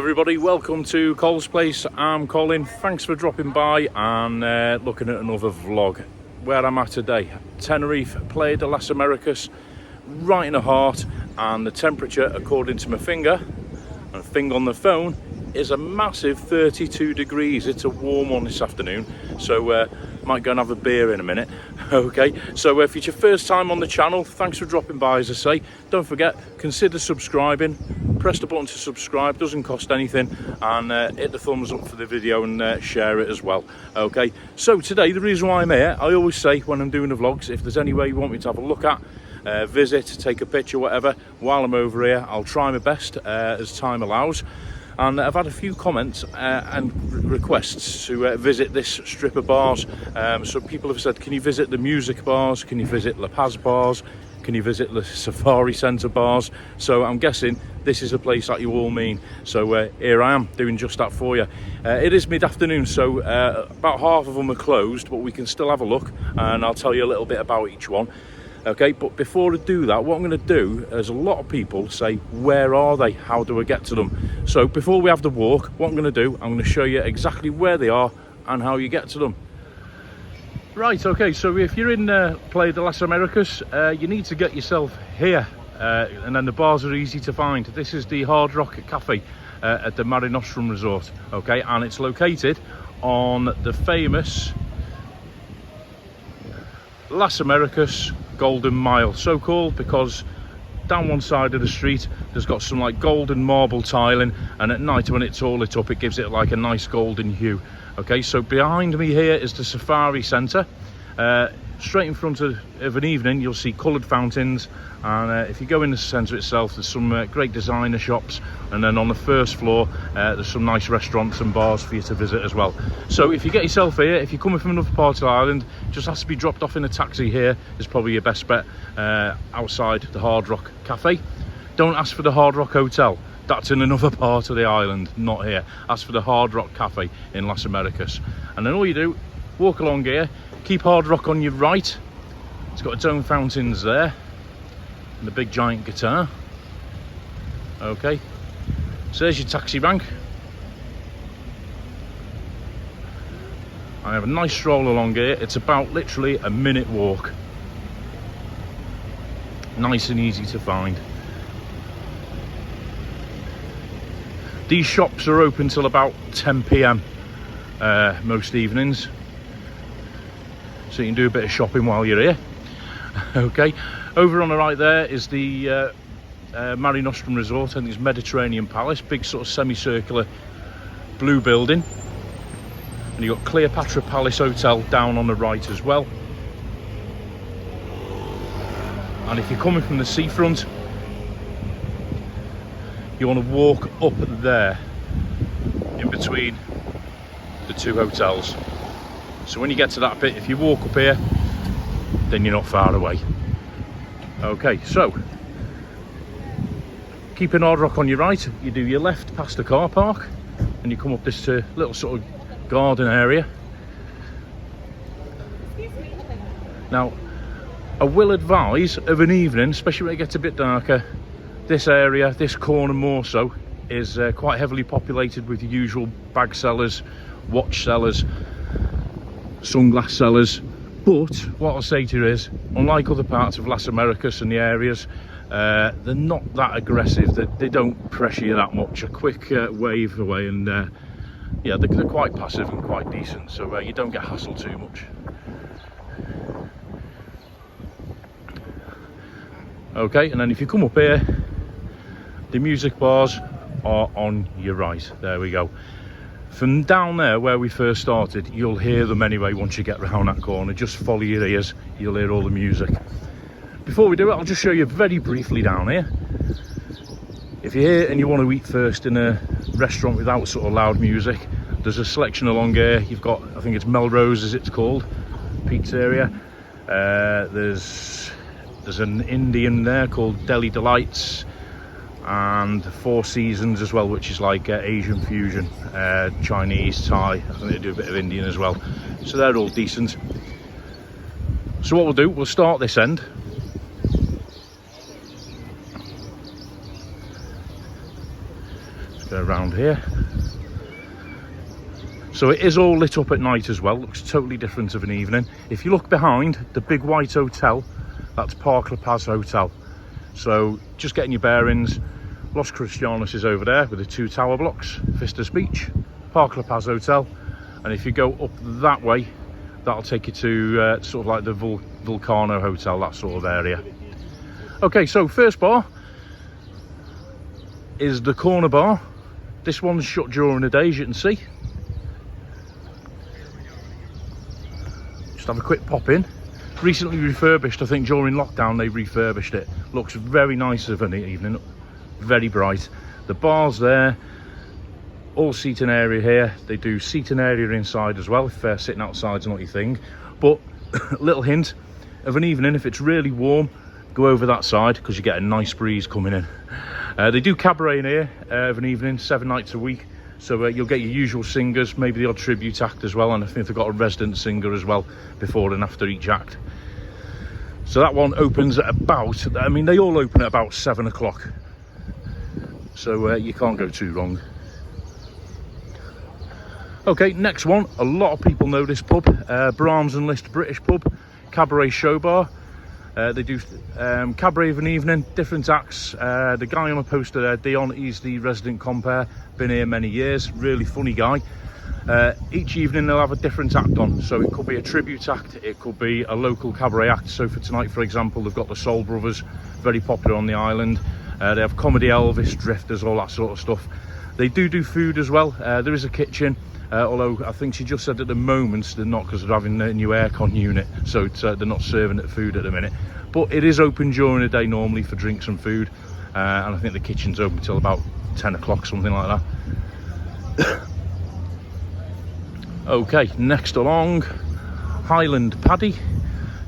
everybody, welcome to Cole's Place. I'm Colin. Thanks for dropping by and looking at another vlog. Where I'm at today, Tenerife, Playa De Las Americas, right in the heart, and the temperature according to my finger on the phone is a massive 32 degrees. It's a warm one this afternoon, so might go and have a beer in a minute. Okay, so if it's your first time on the channel, thanks for dropping by. As I say, don't forget, consider subscribing. Press the button to subscribe, doesn't cost anything, and hit the thumbs up for the video and share it as well. Okay, so today, the reason why I'm here, I always say when I'm doing the vlogs, if there's anywhere you want me to have a look at, visit, take a picture, whatever, while I'm over here, I'll try my best as time allows. And I've had a few comments and requests to visit this strip of bars. So people have said, can you visit the music bars? Can you visit La Paz bars? Can you visit the Safari Centre bars? So I'm guessing this is a place that you all mean. So here I am doing just that for you. It is mid-afternoon, so about half of them are closed, but we can still have a look and I'll tell you a little bit about each one. Okay, but before I do that, what I'm going to do is a lot of people say, where are they? How do I get to them? So before we have the walk, what I'm going to do, I'm going to show you exactly where they are and how you get to them. Right, okay, so if you're in Playa De Las Americas, you need to get yourself here, and then the bars are easy to find. This is the Hard Rock Cafe at the Mare Nostrum Resort, okay, and it's located on the famous Las Americas Golden Mile, so called because down one side of the street there's got some like golden marble tiling, and at night when it's all lit up it gives it like a nice golden hue. Okay, so behind me here is the Safari Centre. Straight in front of an evening you'll see coloured fountains, and if you go in the centre itself there's some great designer shops, and then on the first floor there's some nice restaurants and bars for you to visit as well. So if you get yourself here, if you're coming from another part of the island, just has to be dropped off in a taxi. Here is probably your best bet outside the Hard Rock Cafe. Don't ask for the Hard Rock Hotel, that's in another part of the island, not here. Ask for the Hard Rock Cafe in Las Americas, and then all you do, walk along here, keep Hard Rock on your right. It's got its own fountains there and the big giant guitar. Okay, so there's your taxi rank. I have a nice stroll along here. It's about literally a minute walk, nice and easy to find. These shops are open till about 10 p.m. Most evenings, so you can do a bit of shopping while you're here. Okay, over on the right there is the Mare Nostrum Resort and its Mediterranean Palace, big sort of semicircular blue building, and you've got Cleopatra Palace Hotel down on the right as well. And if you're coming from the seafront, you want to walk up there in between the two hotels. So when you get to that bit, if you walk up here, then you're not far away. Okay, so keeping Hard Rock on your right, you do your left past the car park and you come up this little sort of garden area. Now, I will advise of an evening, especially when it gets a bit darker, this area, this corner more so, is quite heavily populated with the usual bag sellers, watch sellers, sunglass sellers. But what I'll say to you is, unlike other parts of Las Americas and the areas, they're not that aggressive. They don't pressure you that much. A quick wave away, and yeah, they're quite passive and quite decent, so you don't get hassled too much. Okay, and then if you come up here, the music bars are on your right. There we go. From down there where we first started, you'll hear them anyway once you get round that corner. Just follow your ears, you'll hear all the music. Before we do it, I'll just show you very briefly down here. If you're here and you want to eat first in a restaurant without sort of loud music, there's a selection along here. You've got, I think it's Melrose as it's called, pizzeria. There's an Indian there called Deli Delights, and Four Seasons as well, which is like Asian fusion, Chinese, Thai. I think they do a bit of Indian as well, so they're all decent. So what we'll do, we'll start this end. Go around here. So it is all lit up at night as well. Looks totally different of an evening. If you look behind the big white hotel, that's Parque Hotel. So just getting your bearings, Los Cristianos is over there with the 2 tower blocks, Vistas Beach, Parque Hotel, and if you go up that way, that'll take you to sort of like the Vulcano Hotel, that sort of area. Okay, so first bar is the corner bar. This one's shut during the day, as you can see. Just have a quick pop in. Recently refurbished, I think during lockdown they refurbished it. Looks very nice of an evening, very bright. The bar's there, all seating area here. They do seating area inside as well if sitting outside's not your thing. But little hint of an evening, if it's really warm, go over that side because you get a nice breeze coming in. They do cabaret in here of an evening, 7 nights a week. So you'll get your usual singers, maybe the odd tribute act as well, and I think they've got a resident singer as well before and after each act. So that one opens at about, I mean, they all open at about 7 o'clock. So you can't go too wrong. Okay, next one. A lot of people know this pub, Brahms and List British pub, Cabaret Show Bar. They do cabaret of an evening, different acts. The guy on the poster there, Dion, he's the resident compere, been here many years, really funny guy. Each evening they'll have a different act on, so it could be a tribute act, it could be a local cabaret act. So for tonight, for example, they've got the Soul Brothers, very popular on the island. They have Comedy Elvis, Drifters, all that sort of stuff. They do food as well. There is a kitchen, although I think she just said at the moment they're not, because they're having a new aircon unit, so they're not serving it food at the minute. But it is open during the day normally for drinks and food, and I think the kitchen's open till about 10 o'clock, something like that. Okay, next along, Highland Paddy.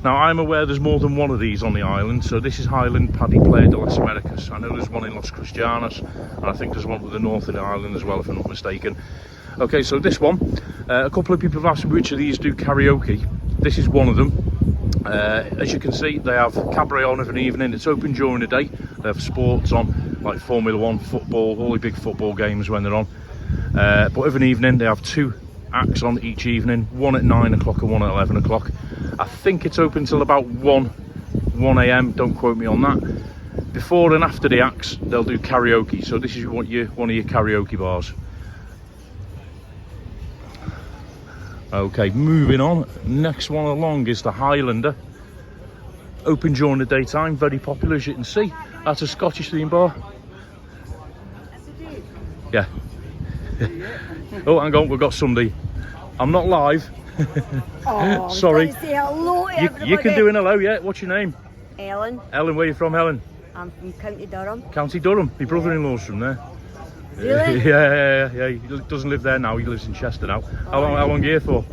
Now I'm aware there's more than one of these on the island, so this is Highland Paddy Playa De Las Americas. I know there's one in Los Cristianos, and I think there's one with the north of the island as well, if I'm not mistaken. Okay, so this one, a couple of people have asked me which of these do karaoke. This is one of them. As you can see, they have cabaret on of an evening. It's open during the day. They have sports on, like Formula 1, football, all the big football games when they're on. But of an evening, they have 2 acts on each evening, one at 9 o'clock and one at 11 o'clock. I think it's open till about 1 a.m, don't quote me on that. Before and after the acts, they'll do karaoke. So this is one of your karaoke bars. Okay, moving on. Next one along is the Highlander. Open during the daytime, very popular, as you can see. That's a Scottish theme bar. Yeah. Oh, hang on, we've got somebody. I'm not live. Oh, sorry. Say hello to You can do an hello, yeah. What's your name? Ellen. Ellen, where are you from, Ellen? I'm from County Durham. County Durham. My brother-in-law's from there. Really? Yeah. He doesn't live there now. He lives in Chester now. How long are you here for?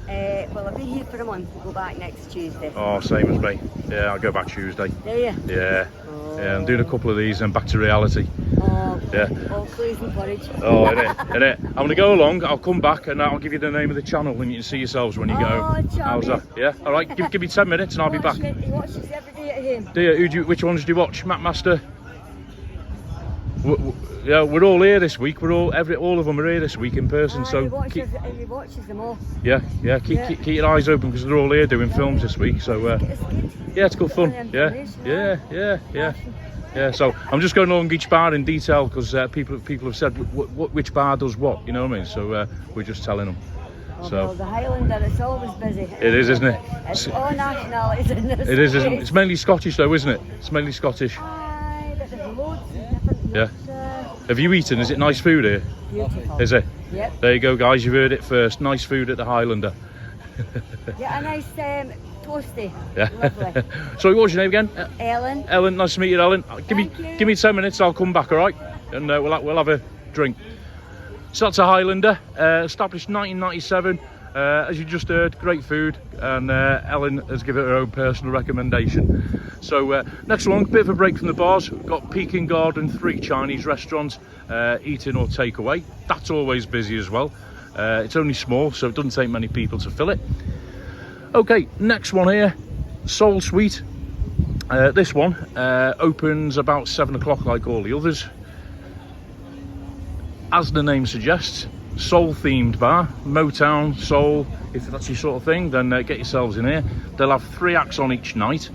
Well, I've been here for a month. We'll go back next Tuesday. Oh, same as me. Yeah, I'll go back Tuesday. Do you? Yeah. Oh. Yeah, I'm doing a couple of these and back to reality. Oh, yeah. All clues and porridge. Oh, innit? I'm going to go along, I'll come back and I'll give you the name of the channel and you can see yourselves when you get home. How's that? Yeah? Alright, give me 10 minutes and I'll be back. He watches every day at home. Do you? Which ones do you watch? Map Master? Yeah, we're all here this week. All of them are here this week in person. So he watches them all. Yeah. Keep your eyes open because they're all here doing films this week. So it's good. Yeah, it's good fun. Yeah. So I'm just going along each bar in detail because people have said which bar does what. You know what I mean? So we're just telling them. Well, the Highlander, it's always busy. It is, isn't it? It's all nationalities in this. It is, isn't it? It's mainly Scottish though, isn't it? It's mainly Scottish. Aye, but there's loads of different. Yeah. Have you eaten? Is it nice food here? Beautiful. Is it? Yep. There you go, guys. You've heard it first. Nice food at the Highlander. Yeah, a nice toasty. Yeah. Lovely. Sorry, what's your name again? Ellen. Ellen, nice to meet you, Ellen. Give me 10 minutes. I'll come back. All right, and we'll have a drink. So that's a Highlander, established 1997. As you just heard, great food, and Ellen has given her own personal recommendation. So next one, bit of a break from the bars. We've got Peking Garden, 3 Chinese restaurants, eating or takeaway. That's always busy as well. It's only small, so it doesn't take many people to fill it. Okay, next one here, Soul Suite. This one opens about 7 o'clock like all the others. as the name suggests, soul themed bar, Motown, soul. If that's your sort of thing, then get yourselves in here. They'll have 3 acts on each night.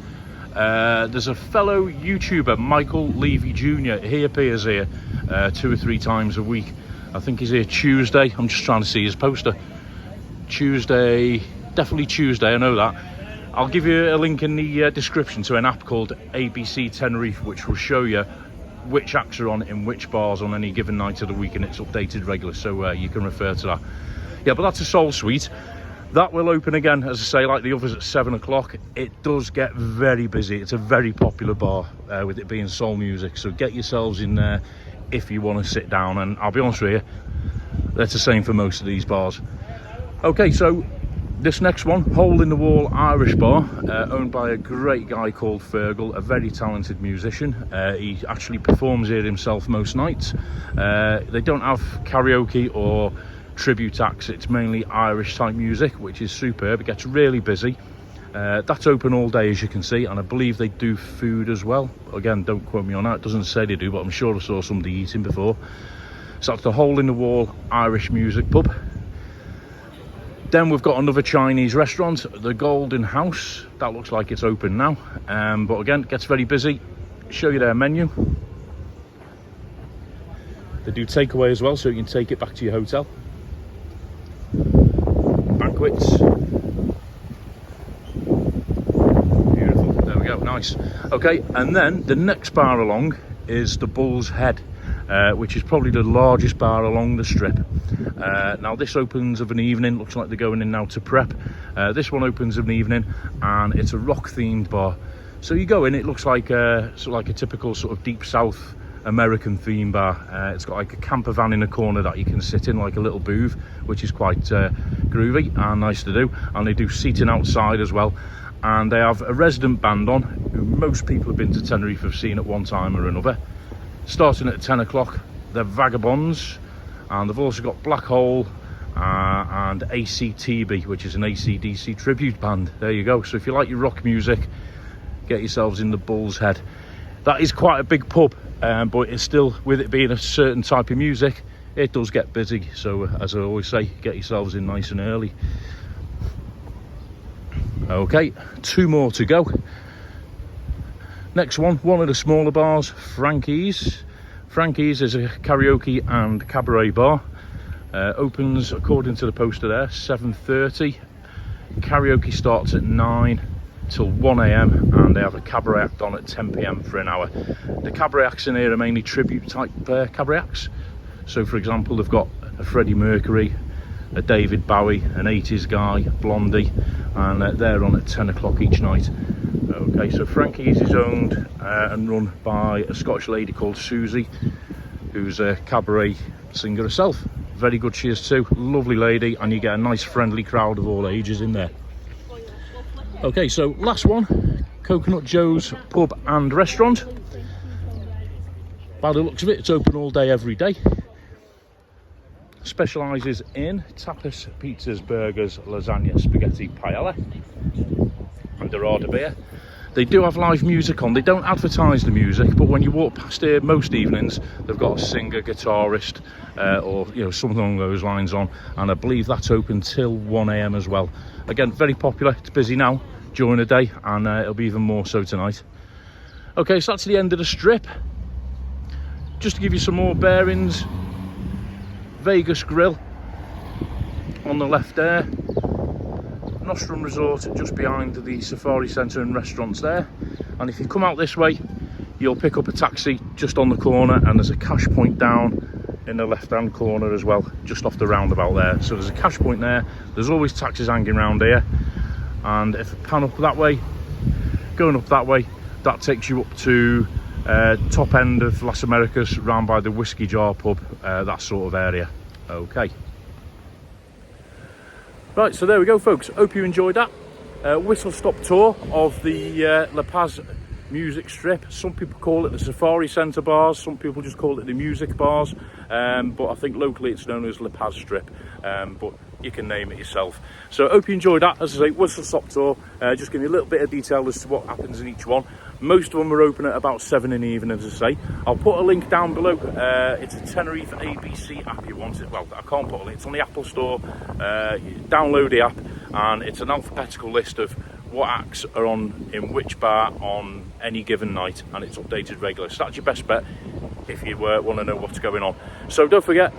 There's a fellow YouTuber, Michael Leavy Jr. He appears here 2 or 3 times a week. I think he's here Tuesday. I'm just trying to see his poster. Tuesday, definitely Tuesday, I know that. I'll give you a link in the description to an app called ABC Tenerife, which will show you which acts are on in which bars on any given night of the week, and it's updated regular, so you can refer to that. Yeah, but that's a soul suite. That will open again, as I say, like the others, at 7 o'clock. It does get very busy. It's a very popular bar with it being soul music, so get yourselves in there if you want to sit down. And I'll be honest with you, that's the same for most of these bars. Okay, so this next one, Hole in the Wall Irish Bar, owned by a great guy called Fergal, a very talented musician. He actually performs here himself most nights. They don't have karaoke or tribute acts. It's mainly Irish type music, which is superb. It gets really busy. That's open all day, as you can see, and I believe they do food as well. Again, don't quote me on that, it doesn't say they do, but I'm sure I saw somebody eating before. So that's the Hole in the Wall Irish Music Pub. Then we've got another Chinese restaurant, the Golden House. That looks like it's open now, but again, it gets very busy. Show you their menu. They do takeaway as well, so you can take it back to your hotel. Banquets. Beautiful, there we go, nice. Okay, and then the next bar along is the Bull's Head, which is probably the largest bar along the strip. Now this opens of an evening, looks like they're going in now to prep. This one opens of an evening, and it's a rock themed bar. So you go in, it looks like a typical sort of deep south American theme bar. It's got like a camper van in a corner that you can sit in, like a little booth, which is quite groovy and nice to do. And they do seating outside as well, and they have a resident band on who most people have been to Tenerife have seen at one time or another. Starting at 10 o'clock, they're Vagabonds, and they've also got Black Hole and ACTB, which is an AC/DC tribute band. There you go. So if you like your rock music, get yourselves in the Bull's Head. That is quite a big pub, but it's still, with it being a certain type of music, it does get busy. So as I always say, get yourselves in nice and early. Okay, 2 more to go. Next one of the smaller bars, Frankie's. Frankie's is a karaoke and cabaret bar. Opens, according to the poster there, 7:30. Karaoke starts at 9 till 1 AM, and they have a cabaret act on at 10 PM for an hour. The cabaret acts in here are mainly tribute type cabaret acts. So for example, they've got a Freddie Mercury, a David Bowie, an 80s guy, Blondie, and they're on at 10 o'clock each night. Okay, so Frankie's is owned and run by a Scottish lady called Susie, who's a cabaret singer herself. Very good she is too, lovely lady, and you get a nice friendly crowd of all ages in there. Okay, so last one, Coconut Joe's Pub and Restaurant. By the looks of it, it's open all day, every day. Specialises in tapas, pizzas, burgers, lasagna, spaghetti, paella, and a order beer. They do have live music on. They don't advertise the music, but when you walk past here most evenings, they've got a singer, guitarist, or something along those lines on, and I believe that's open till 1 AM as well. Again, very popular. It's busy now during the day, and it'll be even more so tonight. Okay, so that's the end of the strip. Just to give you some more bearings, Vegas Grill on the left there, Nostrum Resort just behind the Safari Centre and restaurants there, and if you come out this way, you'll pick up a taxi just on the corner, and there's a cash point down in the left hand corner as well, just off the roundabout there. So there's a cash point there. There's always taxis hanging around here, and if you pan up that way, going up that way, that takes you up to top end of Las Americas, round by the Whiskey Jar pub, that sort of area. Okay, right, so there we go folks, hope you enjoyed that whistle stop tour of the La Paz music strip. Some people call it the Safari Centre bars, some people just call it the music bars, but I think locally it's known as La Paz strip. But you can name it yourself. So I hope you enjoyed that. As I say, whistle stop tour, just give you a little bit of detail as to what happens in each one. Most of them are open at about 7 in the evening, as I say. I'll put a link down below. It's a Tenerife ABC app you want it. Well, I can't put a link. It's on the Apple Store. You download the app, and it's an alphabetical list of what acts are on in which bar on any given night, and it's updated regularly. So that's your best bet if you want to know what's going on. So don't forget,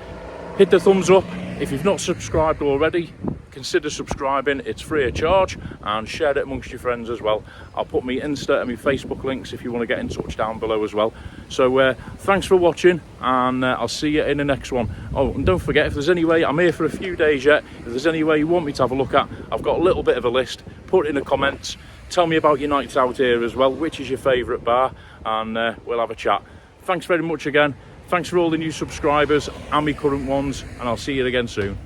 hit the thumbs up. If you've not subscribed already, consider subscribing. It's free of charge, and share it amongst your friends as well. I'll put my Insta and my Facebook links if you want to get in touch down below as well. So thanks for watching, and I'll see you in the next one. Oh, and don't forget, if there's any way, I'm here for a few days yet, if there's any way you want me to have a look at, I've got a little bit of a list. Put it in the comments. Tell me about your nights out here as well. Which is your favourite bar? And we'll have a chat. Thanks very much again. Thanks for all the new subscribers and my current ones, and I'll see you again soon.